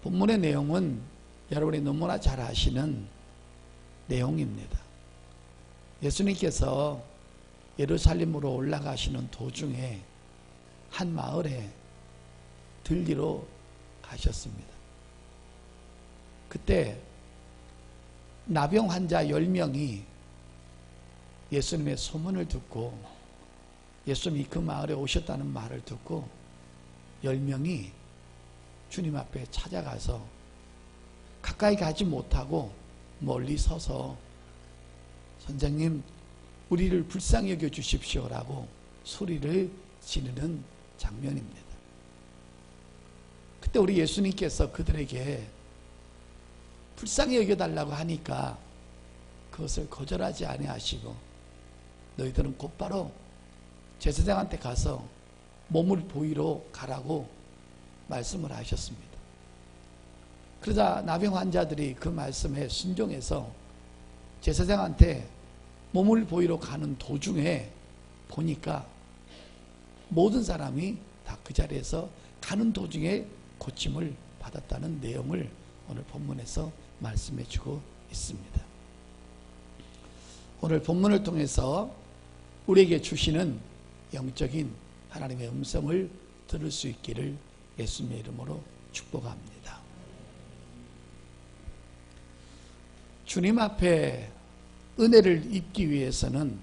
본문의 내용은 여러분이 너무나 잘 아시는 내용입니다. 예수님께서 예루살렘으로 올라가시는 도중에 한 마을에 들리러 가셨습니다. 그때 나병 환자 10명이 예수님의 소문을 듣고 예수님이 그 마을에 오셨다는 말을 듣고 10명이 주님 앞에 찾아가서 가까이 가지 못하고 멀리 서서 선생님 우리를 불쌍히 여겨 주십시오라고 소리를 지르는 장면입니다. 그때 우리 예수님께서 그들에게 불쌍히 여겨달라고 하니까 그것을 거절하지 아니하시고 너희들은 곧바로 제사장한테 가서 몸을 보이러 가라고 말씀을 하셨습니다. 그러자 나병 환자들이 그 말씀에 순종해서 제사장한테 몸을 보이러 가는 도중에 보니까 모든 사람이 다 그 자리에서 가는 도중에 고침을 받았다는 내용을 오늘 본문에서 말씀해 주고 있습니다. 오늘 본문을 통해서 우리에게 주시는 영적인 하나님의 음성을 들을 수 있기를 예수님의 이름으로 축복합니다. 주님 앞에 은혜를 입기 위해서는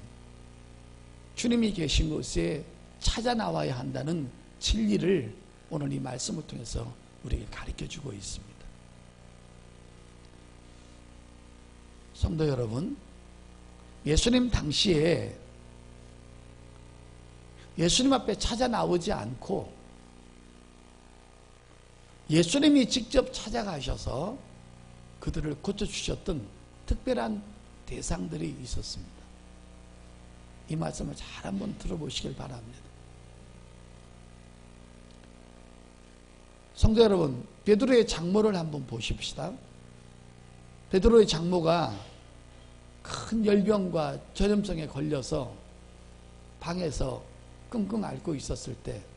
주님이 계신 곳에 찾아 나와야 한다는 진리를 오늘 이 말씀을 통해서 우리에게 가르쳐주고 있습니다. 성도 여러분, 예수님 당시에 예수님 앞에 찾아 나오지 않고 예수님이 직접 찾아가셔서 그들을 고쳐주셨던 특별한 대상들이 있었습니다. 이 말씀을 잘 한번 들어보시길 바랍니다. 성도 여러분, 베드로의 장모를 한번 보십시다. 베드로의 장모가 큰 열병과 전염성에 걸려서 방에서 끙끙 앓고 있었을 때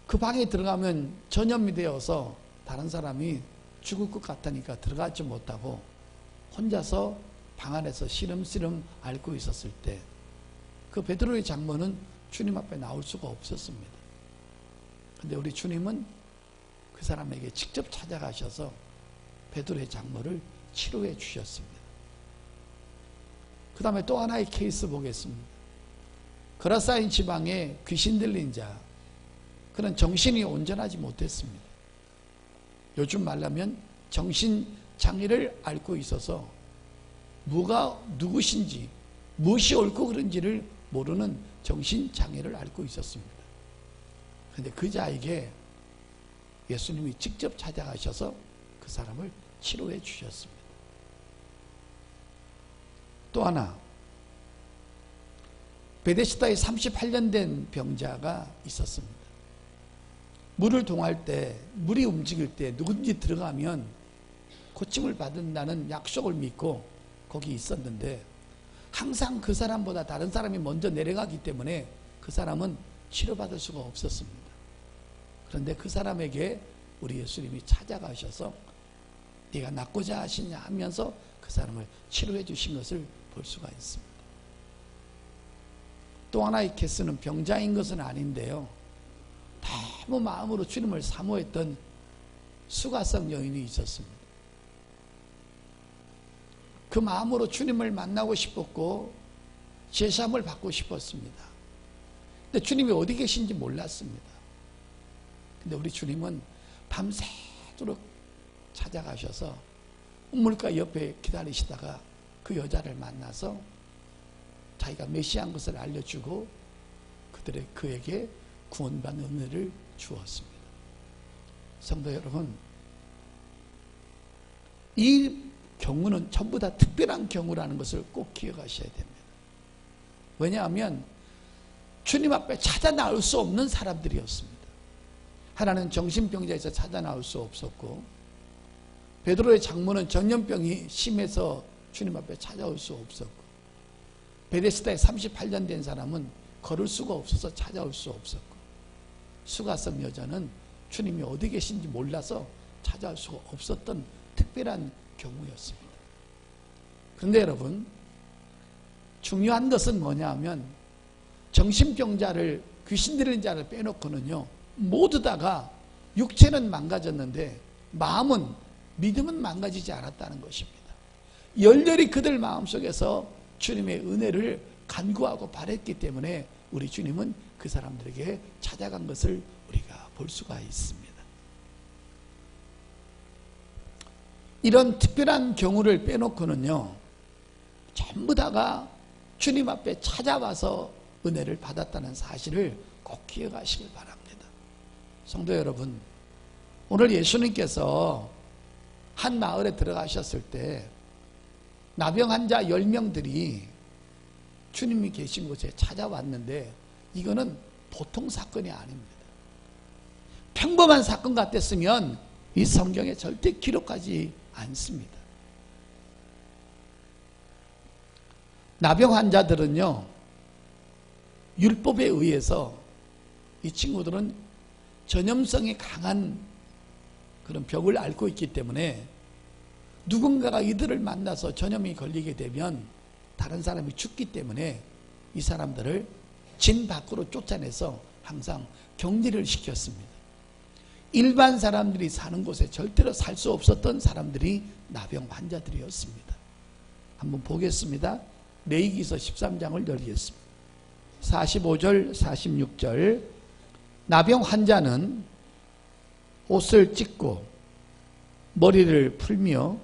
그 방에 들어가면 전염이 되어서 다른 사람이 죽을 것 같으니까 들어가지 못하고 혼자서 방 안에서 시름시름 앓고 있었을 때 그 베드로의 장모는 주님 앞에 나올 수가 없었습니다. 근데 우리 주님은 그 사람에게 직접 찾아가셔서 베드로의 장모를 치료해 주셨습니다. 그 다음에 또 하나의 케이스 보겠습니다. 거라사인 지방에 귀신 들린 자, 그는 정신이 온전하지 못했습니다. 요즘 말하면 정신장애를 앓고 있어서 뭐가 누구신지 무엇이 옳고 그른지를 모르는 정신장애를 앓고 있었습니다. 그런데 그 자에게 예수님이 직접 찾아가셔서 그 사람을 치료해 주셨습니다. 또 하나, 베데스다에 38년 된 병자가 있었습니다. 물을 동할 때, 물이 움직일 때 누군지 들어가면 고침을 받는다는 약속을 믿고 거기 있었는데 항상 그 사람보다 다른 사람이 먼저 내려가기 때문에 그 사람은 치료받을 수가 없었습니다. 그런데 그 사람에게 우리 예수님이 찾아가셔서 네가 낫고자 하시냐 하면서 그 사람을 치료해 주신 것을 볼 수가 있습니다. 또 하나의 케이스는 병자인 것은 아닌데요, 너무 마음으로 주님을 사모했던 수가성 여인이 있었습니다. 그 마음으로 주님을 만나고 싶었고 제사함을 받고 싶었습니다. 근데 주님이 어디 계신지 몰랐습니다. 근데 우리 주님은 밤새도록 찾아가셔서 우물가 옆에 기다리시다가 그 여자를 만나서 자기가 메시아인 것을 알려주고 그에게 구원받는 은혜를 주었습니다. 성도 여러분, 이 경우는 전부 다 특별한 경우라는 것을 꼭 기억하셔야 됩니다. 왜냐하면 주님 앞에 찾아 나올 수 없는 사람들이었습니다. 하나는 정신병자에서 찾아 나올 수 없었고, 베드로의 장모는 전염병이 심해서 주님 앞에 찾아올 수 없었고, 베데스다에 38년 된 사람은 걸을 수가 없어서 찾아올 수 없었고, 수가성 여자는 주님이 어디 계신지 몰라서 찾아올 수가 없었던 특별한 경우였습니다. 그런데 여러분, 중요한 것은 뭐냐 하면 정신병자를, 귀신 들린 자를 빼놓고는요, 모두 다가 육체는 망가졌는데 마음은, 믿음은 망가지지 않았다는 것입니다. 열렬히 그들 마음속에서 주님의 은혜를 간구하고 바랬기 때문에 우리 주님은 그 사람들에게 찾아간 것을 우리가 볼 수가 있습니다. 이런 특별한 경우를 빼놓고는요, 전부 다가 주님 앞에 찾아와서 은혜를 받았다는 사실을 꼭 기억하시길 바랍니다. 성도 여러분, 오늘 예수님께서 한 마을에 들어가셨을 때 나병 환자 10명들이 주님이 계신 곳에 찾아왔는데 이거는 보통 사건이 아닙니다. 평범한 사건 같았으면 이 성경에 절대 기록하지 않습니다. 나병 환자들은요, 율법에 의해서 이 친구들은 전염성이 강한 그런 병을 앓고 있기 때문에 누군가가 이들을 만나서 전염이 걸리게 되면 다른 사람이 죽기 때문에 이 사람들을 진 밖으로 쫓아내서 항상 격리를 시켰습니다. 일반 사람들이 사는 곳에 절대로 살 수 없었던 사람들이 나병 환자들이었습니다. 한번 보겠습니다. 레위기서 13장을 열겠습니다. 45절 46절. 나병 환자는 옷을 찢고 머리를 풀며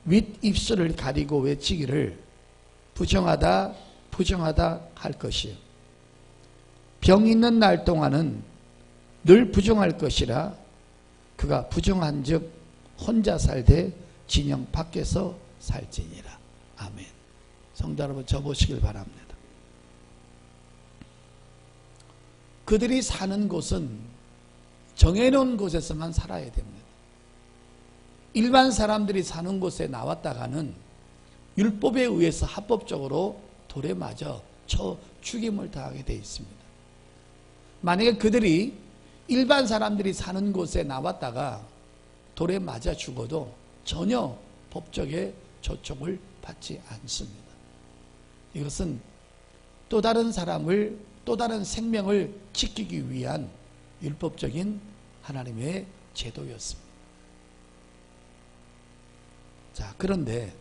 윗입술을 가리고 외치기를 부정하다 부정하다 할 것이요, 병 있는 날 동안은 늘 부정할 것이라 그가 부정한 즉 혼자 살되 진영 밖에서 살지니라. 아멘. 성도 여러분, 저보시길 바랍니다. 그들이 사는 곳은 정해놓은 곳에서만 살아야 됩니다. 일반 사람들이 사는 곳에 나왔다가는 율법에 의해서 합법적으로 돌에 맞아 죽임을 당하게 되어 있습니다. 만약에 그들이 일반 사람들이 사는 곳에 나왔다가 돌에 맞아 죽어도 전혀 법적의 조촉을 받지 않습니다. 이것은 또 다른 사람을, 또 다른 생명을 지키기 위한 율법적인 하나님의 제도였습니다. 자, 그런데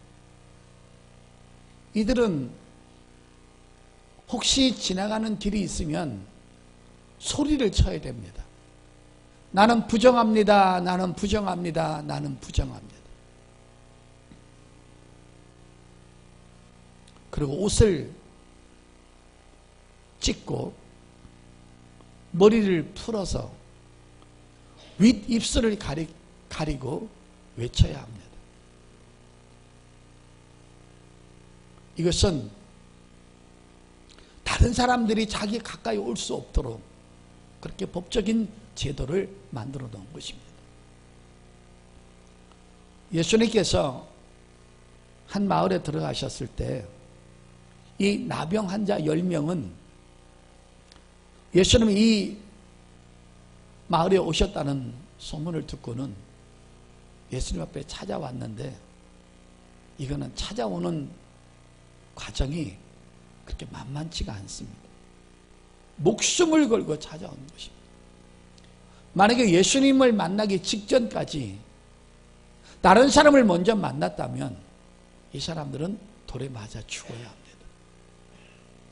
이들은 혹시 지나가는 길이 있으면 소리를 쳐야 됩니다. 나는 부정합니다. 나는 부정합니다. 나는 부정합니다. 그리고 옷을 찢고 머리를 풀어서 윗입술을 가리고 외쳐야 합니다. 이것은 다른 사람들이 자기 가까이 올 수 없도록 그렇게 법적인 제도를 만들어 놓은 것입니다. 예수님께서 한 마을에 들어가셨을 때 이 나병 환자 10명은 예수님이 이 마을에 오셨다는 소문을 듣고는 예수님 앞에 찾아왔는데, 이거는 찾아오는 과정이 그렇게 만만치가 않습니다. 목숨을 걸고 찾아온 것입니다. 만약에 예수님을 만나기 직전까지 다른 사람을 먼저 만났다면 이 사람들은 돌에 맞아 죽어야 합니다.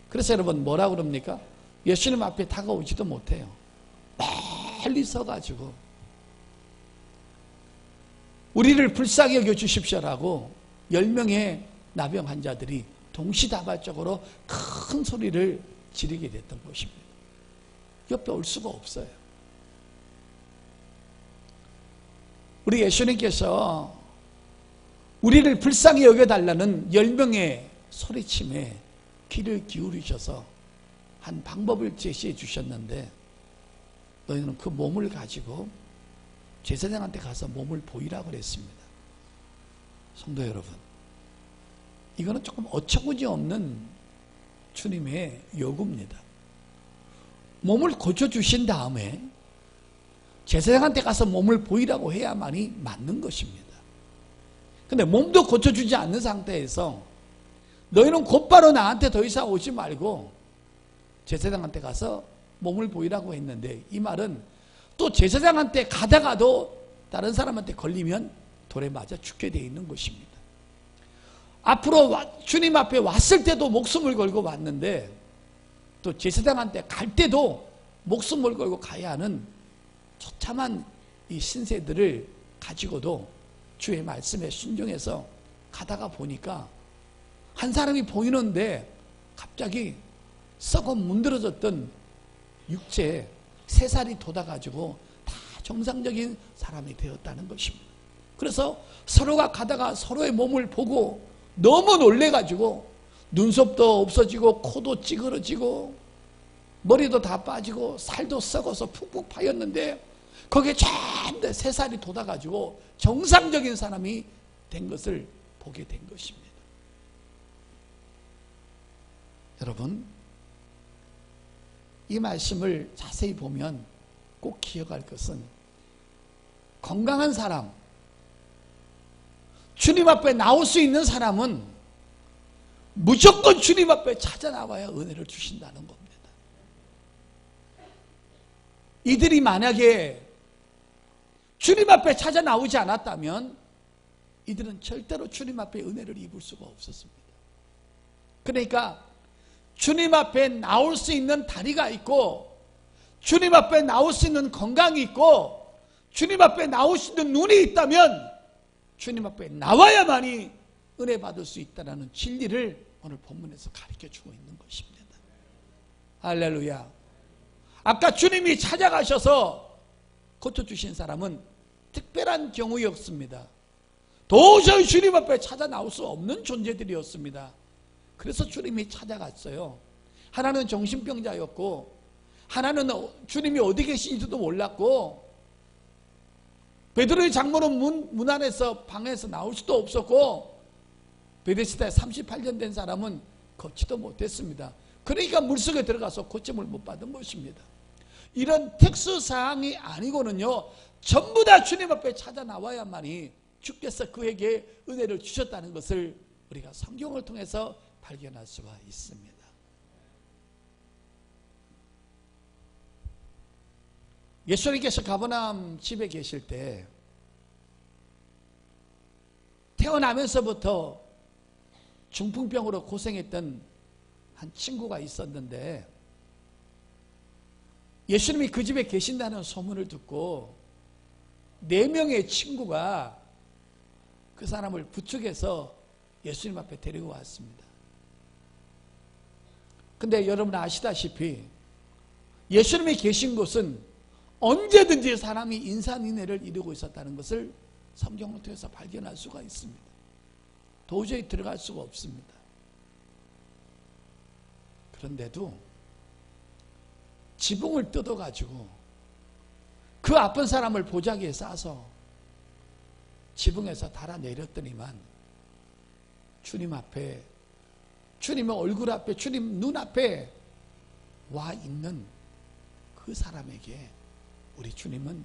그래서 여러분, 뭐라고 그럽니까? 예수님 앞에 다가오지도 못해요. 멀리 서가지고 우리를 불쌍히 여겨 주십시오라고 10명의 나병 환자들이 동시다발적으로 큰 소리를 지르게 됐던 것입니다. 옆에 올 수가 없어요. 우리 예수님께서 우리를 불쌍히 여겨달라는 10명의 소리침에 귀를 기울이셔서 한 방법을 제시해 주셨는데, 너희는 그 몸을 가지고 제사장한테 가서 몸을 보이라고 그랬습니다. 성도 여러분, 이거는 조금 어처구니 없는 주님의 요구입니다. 몸을 고쳐주신 다음에 제사장한테 가서 몸을 보이라고 해야만이 맞는 것입니다. 근데 몸도 고쳐주지 않는 상태에서 너희는 곧바로 나한테 더 이상 오지 말고 제사장한테 가서 몸을 보이라고 했는데, 이 말은 또 제사장한테 가다가도 다른 사람한테 걸리면 돌에 맞아 죽게 되어 있는 것입니다. 앞으로 주님 앞에 왔을 때도 목숨을 걸고 왔는데, 또 제사장한테 갈 때도 목숨을 걸고 가야 하는 처참한 이 신세들을 가지고도 주의 말씀에 순종해서 가다가 보니까 한 사람이 보이는데 갑자기 썩어 문드러졌던 육체에 새살이 돋아가지고 다 정상적인 사람이 되었다는 것입니다. 그래서 서로가 가다가 서로의 몸을 보고 너무 놀래가지고 눈썹도 없어지고 코도 찌그러지고 머리도 다 빠지고 살도 썩어서 푹푹 파였는데 거기에 전부 새살이 돋아가지고 정상적인 사람이 된 것을 보게 된 것입니다. 여러분, 이 말씀을 자세히 보면 꼭 기억할 것은, 건강한 사람, 주님 앞에 나올 수 있는 사람은 무조건 주님 앞에 찾아 나와야 은혜를 주신다는 겁니다. 이들이 만약에 주님 앞에 찾아 나오지 않았다면 이들은 절대로 주님 앞에 은혜를 입을 수가 없었습니다. 그러니까 주님 앞에 나올 수 있는 다리가 있고, 주님 앞에 나올 수 있는 건강이 있고, 주님 앞에 나올 수 있는 눈이 있다면 주님 앞에 나와야만이 은혜 받을 수 있다는 진리를 오늘 본문에서 가르쳐주고 있는 것입니다. 할렐루야. 아까 주님이 찾아가셔서 고쳐주신 사람은 특별한 경우였습니다. 도저히 주님 앞에 찾아 나올 수 없는 존재들이었습니다. 그래서 주님이 찾아갔어요. 하나는 정신병자였고, 하나는 주님이 어디 계신지도 몰랐고, 베드로의 장모는 문 안에서 방에서 나올 수도 없었고, 베데스다에 38년 된 사람은 걷지도 못했습니다. 그러니까 물속에 들어가서 고침을 못 받은 것입니다. 이런 특수사항이 아니고는요, 전부 다 주님 앞에 찾아 나와야만이 주께서 그에게 은혜를 주셨다는 것을 우리가 성경을 통해서 발견할 수가 있습니다. 예수님께서 가버나움 집에 계실 때 태어나면서부터 중풍병으로 고생했던 한 친구가 있었는데, 예수님이 그 집에 계신다는 소문을 듣고 4명의 친구가 그 사람을 부축해서 예수님 앞에 데리고 왔습니다. 근데 여러분 아시다시피 예수님이 계신 곳은 언제든지 사람이 인산인해를 이루고 있었다는 것을 성경을 통해서 발견할 수가 있습니다. 도저히 들어갈 수가 없습니다. 그런데도 지붕을 뜯어가지고 그 아픈 사람을 보자기에 싸서 지붕에서 달아내렸더니만 주님 앞에, 주님의 얼굴 앞에, 주님 눈앞에 와 있는 그 사람에게 우리 주님은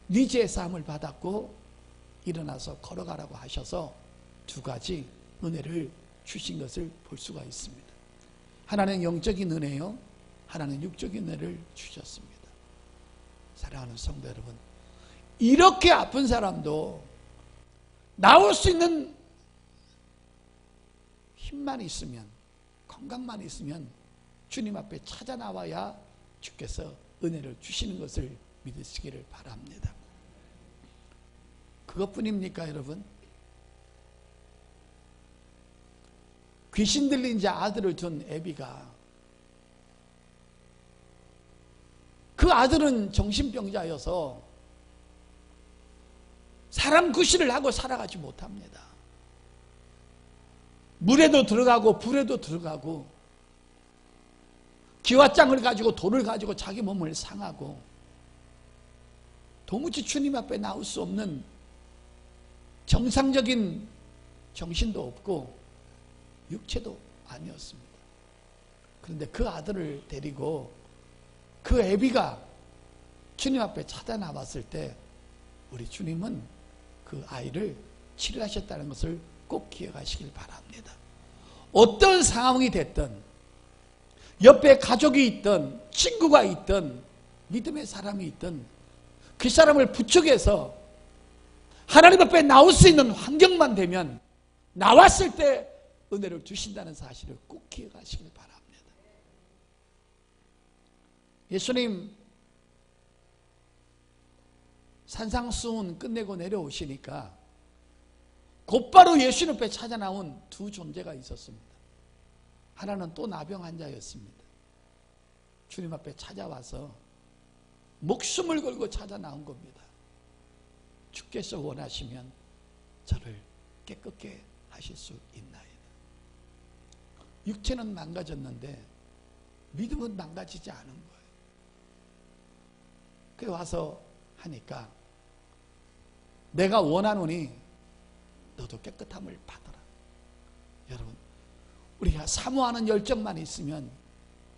네 죄 사함을 받았고 일어나서 걸어가라고 하셔서 2가지 은혜를 주신 것을 볼 수가 있습니다. 하나는 영적인 은혜요, 하나는 육적인 은혜를 주셨습니다. 사랑하는 성도 여러분, 이렇게 아픈 사람도 나올 수 있는 힘만 있으면, 건강만 있으면 주님 앞에 찾아 나와야 주께서 은혜를 주시는 것을 믿으시기를 바랍니다. 그것뿐입니까, 여러분? 귀신 들린 자 아들을 둔 애비가, 그 아들은 정신병자여서 사람 구실을 하고 살아가지 못합니다. 물에도 들어가고 불에도 들어가고 기와장을 가지고 돌을 가지고 자기 몸을 상하고 도무지 주님 앞에 나올 수 없는 정상적인 정신도 없고 육체도 아니었습니다. 그런데 그 아들을 데리고 그 애비가 주님 앞에 찾아 나왔을 때 우리 주님은 그 아이를 치료하셨다는 것을 꼭 기억하시길 바랍니다. 어떤 상황이 됐든, 옆에 가족이 있든 친구가 있든 믿음의 사람이 있든 그 사람을 부축해서 하나님 앞에 나올 수 있는 환경만 되면 나왔을 때 은혜를 주신다는 사실을 꼭 기억하시길 바랍니다. 예수님 산상수훈 끝내고 내려오시니까 곧바로 예수님 앞에 찾아 나온 두 존재가 있었습니다. 하나는 또 나병 환자였습니다. 주님 앞에 찾아와서 목숨을 걸고 찾아 나온 겁니다. 주께서 원하시면 저를 깨끗게 하실 수 있나이다. 육체는 망가졌는데 믿음은 망가지지 않은 거예요. 그래 와서 하니까 내가 원하노니 너도 깨끗함을 받아라. 여러분, 우리가 사모하는 열정만 있으면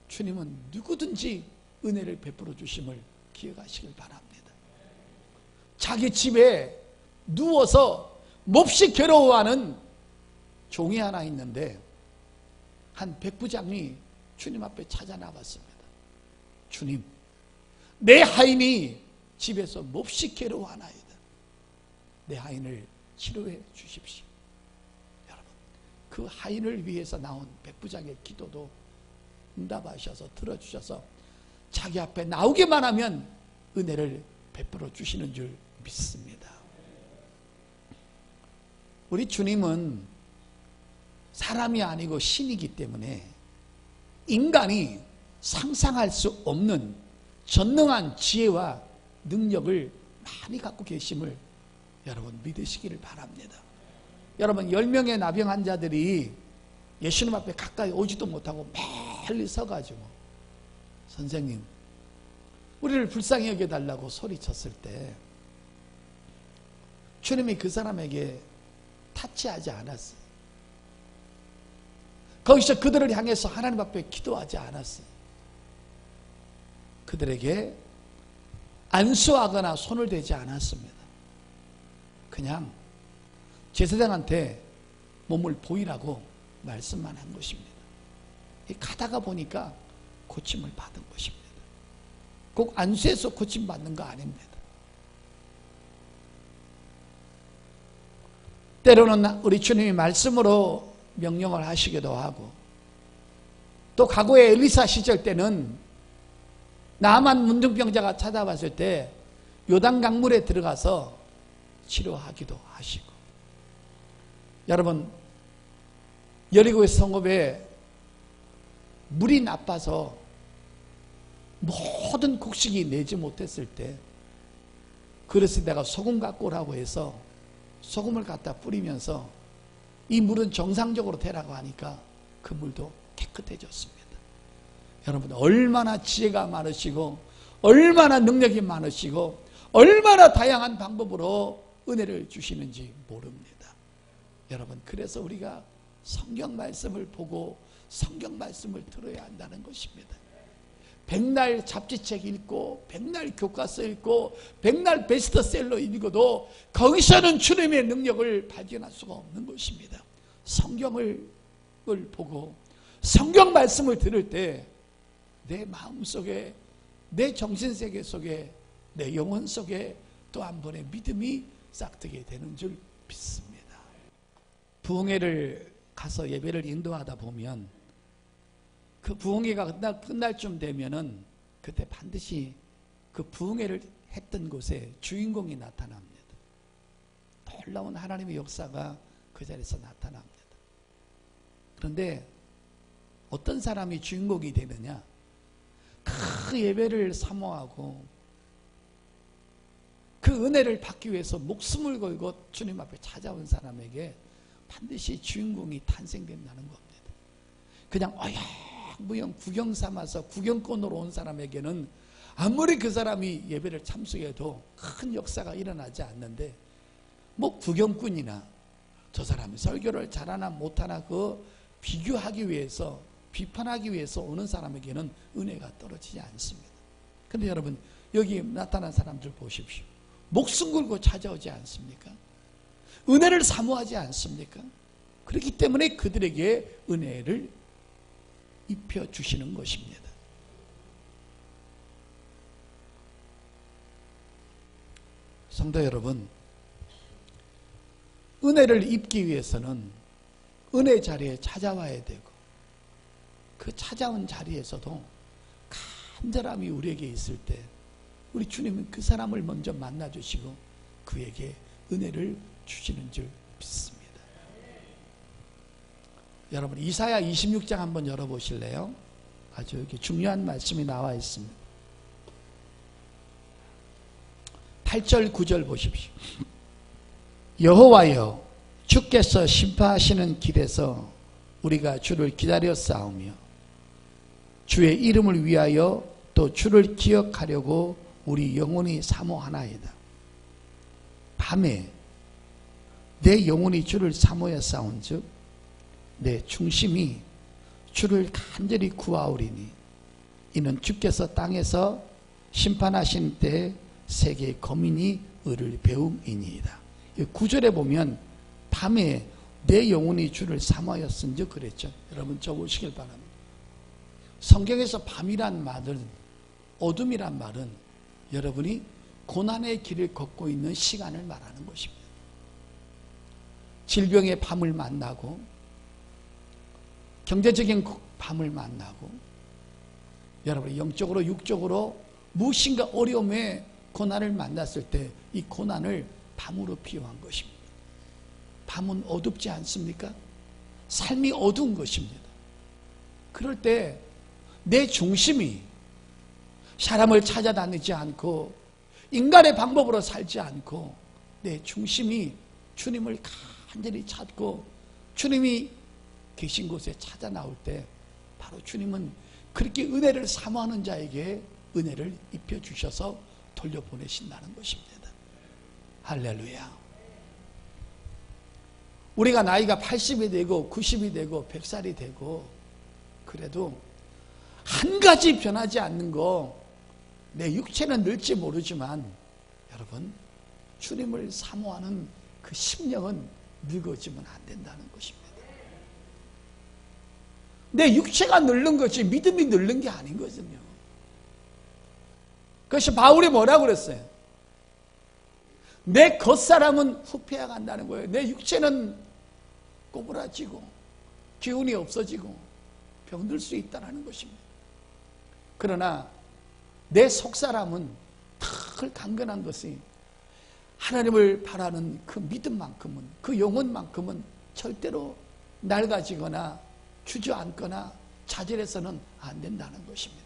주님은 누구든지 은혜를 베풀어 주심을 기억하시길 바랍니다. 자기 집에 누워서 몹시 괴로워하는 종이 하나 있는데 한 백부장이 주님 앞에 찾아 나왔습니다. 주님, 내 하인이 집에서 몹시 괴로워하나이다. 내 하인을 치료해 주십시오. 여러분, 그 하인을 위해서 나온 백부장의 기도도 응답하셔서 들어주셔서 자기 앞에 나오기만 하면 은혜를 베풀어 주시는 줄 믿습니다. 우리 주님은 사람이 아니고 신이기 때문에 인간이 상상할 수 없는 전능한 지혜와 능력을 많이 갖고 계심을 여러분 믿으시기를 바랍니다. 여러분 10명의 나병 환자들이 예수님 앞에 가까이 오지도 못하고 멀리 서가지고 선생님 우리를 불쌍히 여겨달라고 소리쳤을 때 주님이 그 사람에게 타치하지 않았어요. 거기서 그들을 향해서 하나님 앞에 기도하지 않았어요. 그들에게 안수하거나 손을 대지 않았습니다. 그냥 제사장한테 몸을 보이라고 말씀만 한 것입니다. 가다가 보니까 고침을 받은 것입니다. 꼭 안수해서 고침 받는 거 아닙니다. 때로는 우리 주님이 말씀으로 명령을 하시기도 하고 또 과거의 엘리사 시절 때는 나만 문둥병자가 찾아왔을 때 요단 강물에 들어가서 치료하기도 하시고 여러분 여리고의 성읍에 물이 나빠서 모든 곡식이 내지 못했을 때 그래서 내가 소금 갖고 오라고 해서 소금을 갖다 뿌리면서 이 물은 정상적으로 되라고 하니까 그 물도 깨끗해졌습니다. 여러분 얼마나 지혜가 많으시고 얼마나 능력이 많으시고 얼마나 다양한 방법으로 은혜를 주시는지 모릅니다. 여러분 그래서 우리가 성경 말씀을 보고 성경 말씀을 들어야 한다는 것입니다. 백날 잡지책 읽고 백날 교과서 읽고 백날 베스트셀러 읽어도 거기서는 주님의 능력을 발견할 수가 없는 것입니다. 성경을 보고 성경 말씀을 들을 때 내 마음속에 내 정신세계 속에 내 영혼 속에 또 한 번의 믿음이 싹트게 되는 줄 믿습니다. 부흥회를 가서 예배를 인도하다 보면 그 부흥회가 끝날 쯤 되면은 그때 반드시 그 부흥회를 했던 곳에 주인공이 나타납니다. 놀라운 하나님의 역사가 그 자리에서 나타납니다. 그런데 어떤 사람이 주인공이 되느냐? 그 예배를 사모하고 그 은혜를 받기 위해서 목숨을 걸고 주님 앞에 찾아온 사람에게 반드시 주인공이 탄생된다는 겁니다. 그냥 무영 구경 삼아서 구경꾼으로 온 사람에게는 아무리 그 사람이 예배를 참석해도 큰 역사가 일어나지 않는데 뭐 구경꾼이나 저 사람이 설교를 잘하나 못하나 그 비교하기 위해서 비판하기 위해서 오는 사람에게는 은혜가 떨어지지 않습니다. 그런데 여러분 여기 나타난 사람들 보십시오. 목숨 걸고 찾아오지 않습니까? 은혜를 사모하지 않습니까? 그렇기 때문에 그들에게 은혜를 입혀주시는 것입니다. 성도 여러분, 은혜를 입기 위해서는 은혜 자리에 찾아와야 되고, 그 찾아온 자리에서도 간절함이 우리에게 있을 때 우리 주님은 그 사람을 먼저 만나주시고 그에게 은혜를 주시는 줄 믿습니다. 여러분, 이사야 26장 한번 열어보실래요? 아주 이렇게 중요한 말씀이 나와 있습니다. 8절 9절 보십시오. 여호와여, 주께서 심판하시는 길에서 우리가 주를 기다려 싸우며 주의 이름을 위하여 또 주를 기억하려고 우리 영혼이 사모하나이다. 밤에 내 영혼이 주를 사모하여 싸운즉 내 중심이 주를 간절히 구하오리니 이는 주께서 땅에서 심판하신 때 세계의 거민이 의를 배움이니이다. 9절에 보면 밤에 내 영혼이 주를 사모하였은즉 그랬죠. 여러분 적으시길 바랍니다. 성경에서 밤이란 말은, 어둠이란 말은 여러분이 고난의 길을 걷고 있는 시간을 말하는 것입니다. 질병의 밤을 만나고 경제적인 밤을 만나고 여러분 영적으로 육적으로 무엇인가 어려움에 고난을 만났을 때 이 고난을 밤으로 비유한 것입니다. 밤은 어둡지 않습니까? 삶이 어두운 것입니다. 그럴 때 내 중심이 사람을 찾아다니지 않고 인간의 방법으로 살지 않고 내 중심이 주님을 간절히 찾고 주님이 계신 곳에 찾아 나올 때 바로 주님은 그렇게 은혜를 사모하는 자에게 은혜를 입혀주셔서 돌려보내신다는 것입니다. 할렐루야. 우리가 나이가 80이 되고 90이 되고 100살이 되고 그래도 한 가지 변하지 않는 거, 내 육체는 늙지 모르지만 여러분 주님을 사모하는 그 심령은 늙어지면 안 된다는 것입니다. 내 육체가 늙는 것이 믿음이 늙는 게 아닌 거거든요. 그래서 바울이 뭐라고 그랬어요? 내 겉사람은 후패해 간다는 거예요. 내 육체는 꼬부라지고 기운이 없어지고 병들 수 있다는 것입니다. 그러나 내 속사람은 늘 강건한 것이 하나님을 바라는 그 믿음만큼은, 그 영혼만큼은 절대로 낡아지거나 주저앉거나 좌절해서는 안 된다는 것입니다.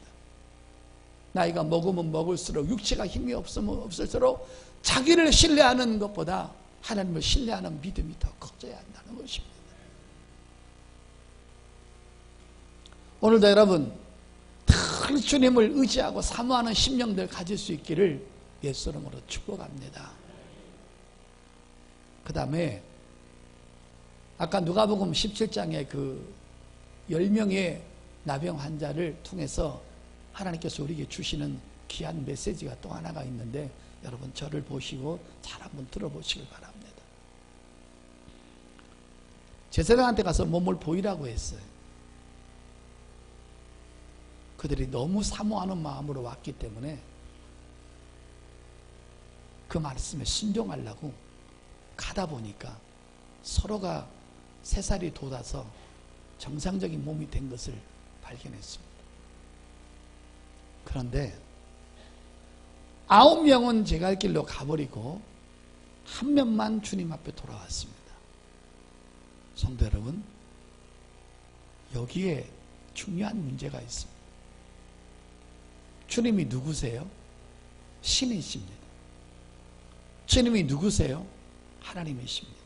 나이가 먹으면 먹을수록 육체가 힘이 없으면 없을수록 자기를 신뢰하는 것보다 하나님을 신뢰하는 믿음이 더 커져야 한다는 것입니다. 오늘도 여러분 늘 주님을 의지하고 사모하는 심령들 가질 수 있기를 예수 이름으로 축복합니다. 그 다음에 아까 누가복음 17장에 그 10명의 나병 환자를 통해서 하나님께서 우리에게 주시는 귀한 메시지가 또 하나가 있는데 여러분 저를 보시고 잘 한번 들어보시길 바랍니다. 제사장한테 가서 몸을 보이라고 했어요. 그들이 너무 사모하는 마음으로 왔기 때문에 그 말씀에 순종하려고 가다 보니까 서로가 3살이 돋아서 정상적인 몸이 된 것을 발견했습니다. 그런데 9명은 제 갈 길로 가버리고 1명만 주님 앞에 돌아왔습니다. 성도 여러분, 여기에 중요한 문제가 있습니다. 주님이 누구세요? 신이십니다. 주님이 누구세요? 하나님이십니다.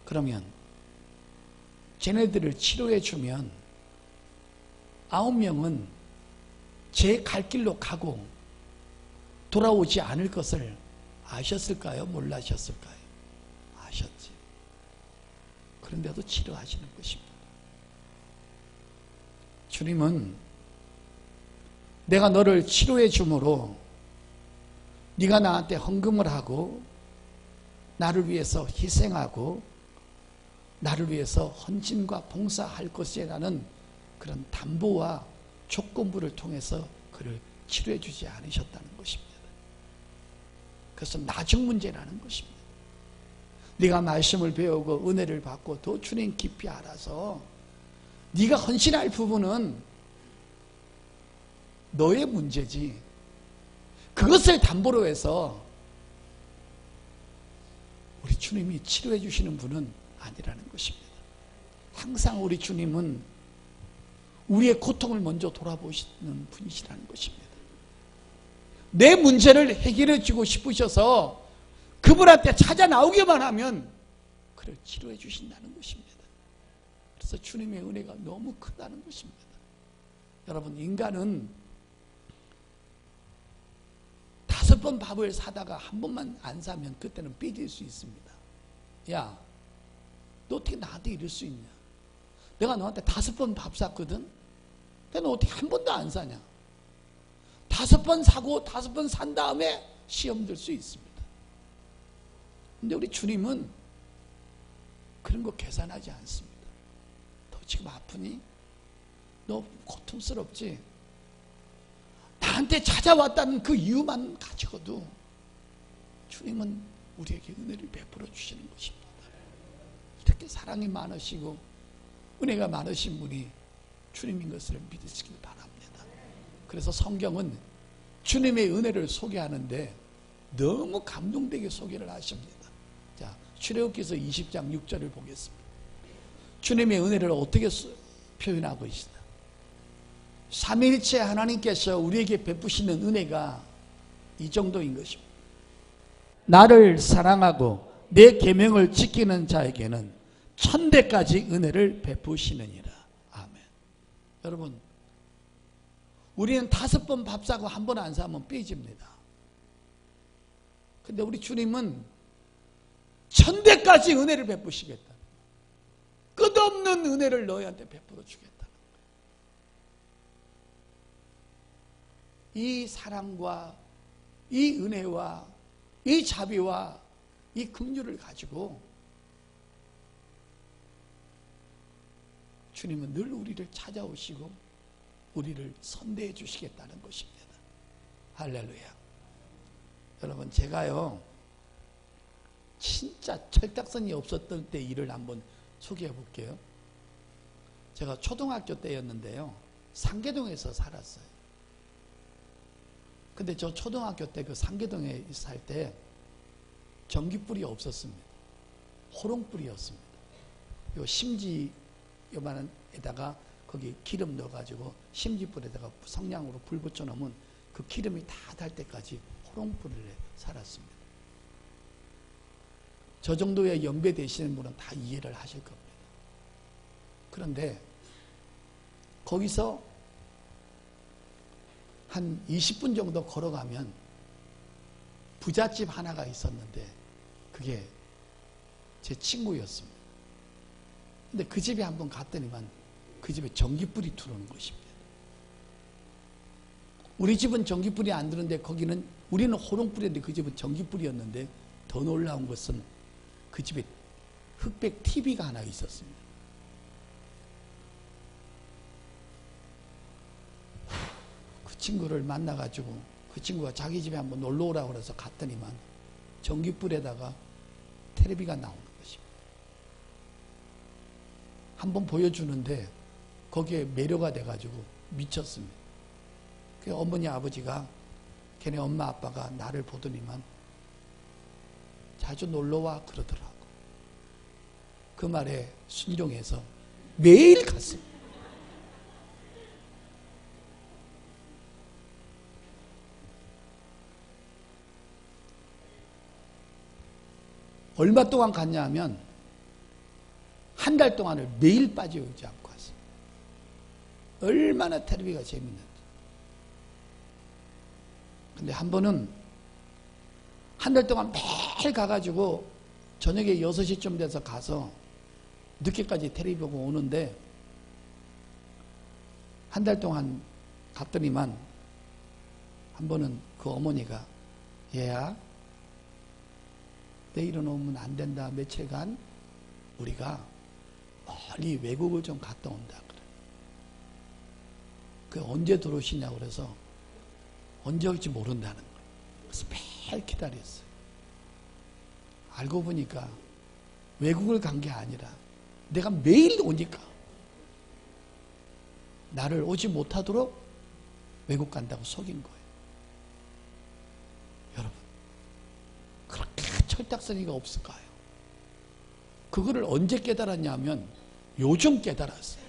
그러면 쟤네들을 치료해 주면 9명은 제 갈 길로 가고 돌아오지 않을 것을 아셨을까요? 몰라셨을까요? 아셨지. 그런데도 치료하시는 것입니다. 주님은 내가 너를 치료해 주므로 네가 나한테 헌금을 하고 나를 위해서 희생하고 나를 위해서 헌신과 봉사할 것이라는 그런 담보와 조건부를 통해서 그를 치료해 주지 않으셨다는 것입니다. 그래서 나중 문제라는 것입니다. 네가 말씀을 배우고 은혜를 받고 더 주님 깊이 알아서 네가 헌신할 부분은 너의 문제지, 그것을 담보로 해서 우리 주님이 치료해 주시는 분은 아니라는 것입니다. 항상 우리 주님은 우리의 고통을 먼저 돌아보시는 분이시라는 것입니다. 내 문제를 해결해 주고 싶으셔서 그분한테 찾아 나오기만 하면 그를 치료해 주신다는 것입니다. 그래서 주님의 은혜가 너무 크다는 것입니다. 여러분, 인간은 5번 밥을 사다가 한 번만 안 사면 그때는 삐질 수 있습니다. 야, 너 어떻게 나한테 이럴 수 있냐? 내가 너한테 5번 밥 샀거든? 근데 너 어떻게 한 번도 안 사냐? 5번 사고 5번 산 다음에 시험 들 수 있습니다. 근데 우리 주님은 그런 거 계산하지 않습니다. 너 지금 아프니? 너 고통스럽지? 나한테 찾아왔다는 그 이유만 가지고도 주님은 우리에게 은혜를 베풀어 주시는 것입니다. 이렇게 사랑이 많으시고 은혜가 많으신 분이 주님인 것을 믿으시길 바랍니다. 그래서 성경은 주님의 은혜를 소개하는데 너무 감동되게 소개를 하십니다. 자, 출애굽기서 20장 6절을 보겠습니다. 주님의 은혜를 어떻게 표현하고 있습니다. 삼위일체 하나님께서 우리에게 베푸시는 은혜가 이 정도인 것입니다. 나를 사랑하고 내 계명을 지키는 자에게는 천대까지 은혜를 베푸시느니라. 아멘. 여러분, 우리는 5번 밥 사고 한 번 안 사면 삐집니다. 근데 우리 주님은 천대까지 은혜를 베푸시겠다. 끝없는 은혜를 너희한테 베풀어 주겠다. 이 사랑과 이 은혜와 이 자비와 이 긍휼을 가지고 주님은 늘 우리를 찾아오시고 우리를 선대해 주시겠다는 것입니다. 할렐루야. 여러분, 제가요 진짜 철딱선이 없었던 때 일을 한번 소개해 볼게요. 제가 초등학교 때였는데요, 상계동에서 살았어요. 근데 저 초등학교 때 그 상계동에 살 때 전기불이 없었습니다. 호롱불이었습니다. 요 심지 요만한 에다가 거기 기름 넣어가지고 심지불에다가 성냥으로 불 붙여놓으면 그 기름이 다 달 때까지 호롱불에 살았습니다. 저 정도의 연배 되시는 분은 다 이해를 하실 겁니다. 그런데 거기서 한 20분 정도 걸어가면 부잣집 하나가 있었는데 그게 제 친구였습니다. 근데 그 집에 한번 갔더니만 그 집에 전기불이 들어오는 것입니다. 우리 집은 전기불이 안 들었는데 거기는, 우리는 호롱불이었는데 그 집은 전기불이었는데 더 놀라운 것은 그 집에 흑백 TV가 하나 있었습니다. 그 친구를 만나가지고 그 친구가 자기 집에 한번 놀러 오라고 그래서 갔더니만 전기불에다가 텔레비가 나오는 것입니다. 한번 보여주는데 거기에 매료가 돼가지고 미쳤습니다. 그 어머니 아버지가 걔네 엄마 아빠가 나를 보더니만 자주 놀러와 그러더라고. 그 말에 순종해서 매일 갔습니다. 얼마 동안 갔냐 하면 한 달 동안을 매일 빠지지 않고 왔어요. 얼마나 텔레비가 재밌는지. 근데 한 번은 한 달 동안 매일 가가지고 저녁에 6시쯤 돼서 가서 늦게까지 텔레비 보고 오는데 한 달 동안 갔더니만 한 번은 그 어머니가 얘야, 내일은 오면 안 된다. 며칠간 우리가 멀리 외국을 좀 갔다 온다. 그래. 그 언제 들어오시냐고 그래서 언제 올지 모른다는 거예요. 그래서 매일 기다렸어요. 알고 보니까 외국을 간 게 아니라 내가 매일 오니까 나를 오지 못하도록 외국 간다고 속인 거예요. 여러분, 그렇게 철딱서니가 없을까요? 그거를 언제 깨달았냐면 요즘 깨달았어요.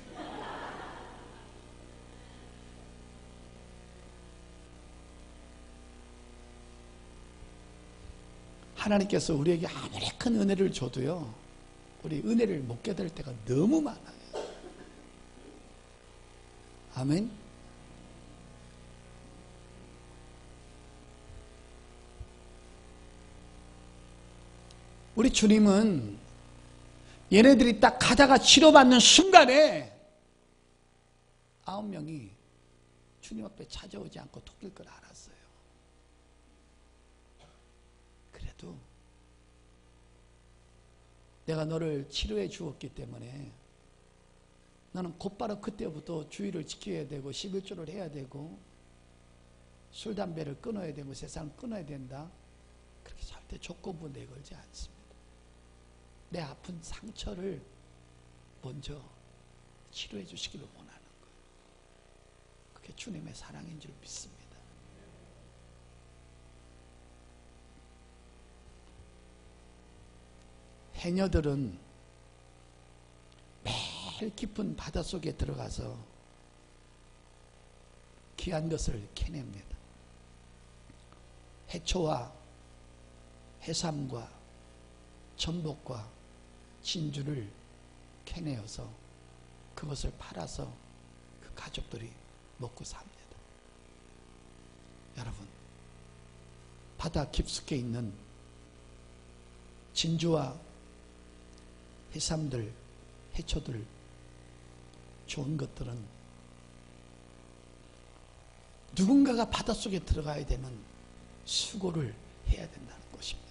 하나님께서 우리에게 아무리 큰 은혜를 줘도요, 우리 은혜를 못 깨달을 때가 너무 많아요. 아멘. 우리 주님은 얘네들이 딱 가다가 치료받는 순간에 9명이 주님 앞에 찾아오지 않고 토낄 걸 알았어요. 그래도 내가 너를 치료해 주었기 때문에 너는 곧바로 그때부터 주의를 지켜야 되고 11조를 해야 되고 술, 담배를 끊어야 되고 세상을 끊어야 된다. 그렇게 절대 조건부 내걸지 않습니다. 내 아픈 상처를 먼저 치료해 주시기를 원하는 거예요. 그게 주님의 사랑인 줄 믿습니다. 해녀들은 매일 깊은 바닷속에 들어가서 귀한 것을 캐냅니다. 해초와 해삼과 전복과 진주를 캐내어서 그것을 팔아서 그 가족들이 먹고 삽니다. 여러분, 바다 깊숙이 있는 진주와 해삼들, 해초들, 좋은 것들은 누군가가 바닷속에 들어가야 되는 수고를 해야 된다는 것입니다.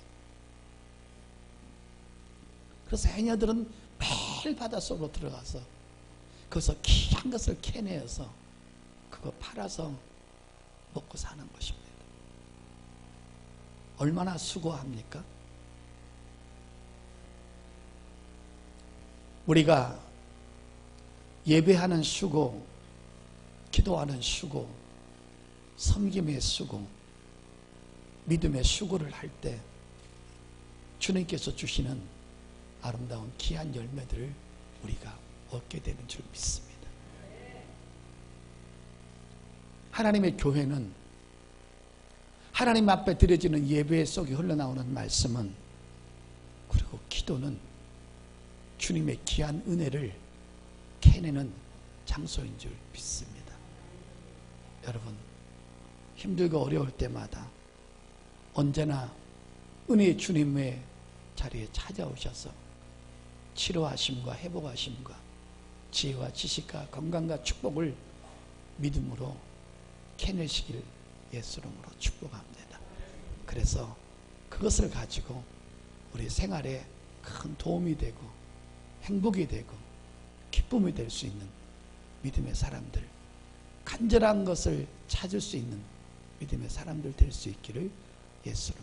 그래서 해녀들은 매일 바닷속으로 들어가서 거기서 귀한 것을 캐내어서 그거 팔아서 먹고 사는 것입니다. 얼마나 수고합니까? 우리가 예배하는 수고, 기도하는 수고, 섬김의 수고, 믿음의 수고를 할 때 주님께서 주시는 아름다운 귀한 열매들을 우리가 얻게 되는 줄 믿습니다. 하나님의 교회는 하나님 앞에 드려지는 예배 속에 흘러나오는 말씀은, 그리고 기도는 주님의 귀한 은혜를 캐내는 장소인 줄 믿습니다. 여러분, 힘들고 어려울 때마다 언제나 은혜의 주님의 자리에 찾아오셔서 치료하심과 회복하심과 지혜와 지식과 건강과 축복을 믿음으로 캐내시길 예수 이름으로 축복합니다. 그래서 그것을 가지고 우리 생활에 큰 도움이 되고 행복이 되고 기쁨이 될 수 있는 믿음의 사람들, 간절한 것을 찾을 수 있는 믿음의 사람들 될 수 있기를 예수로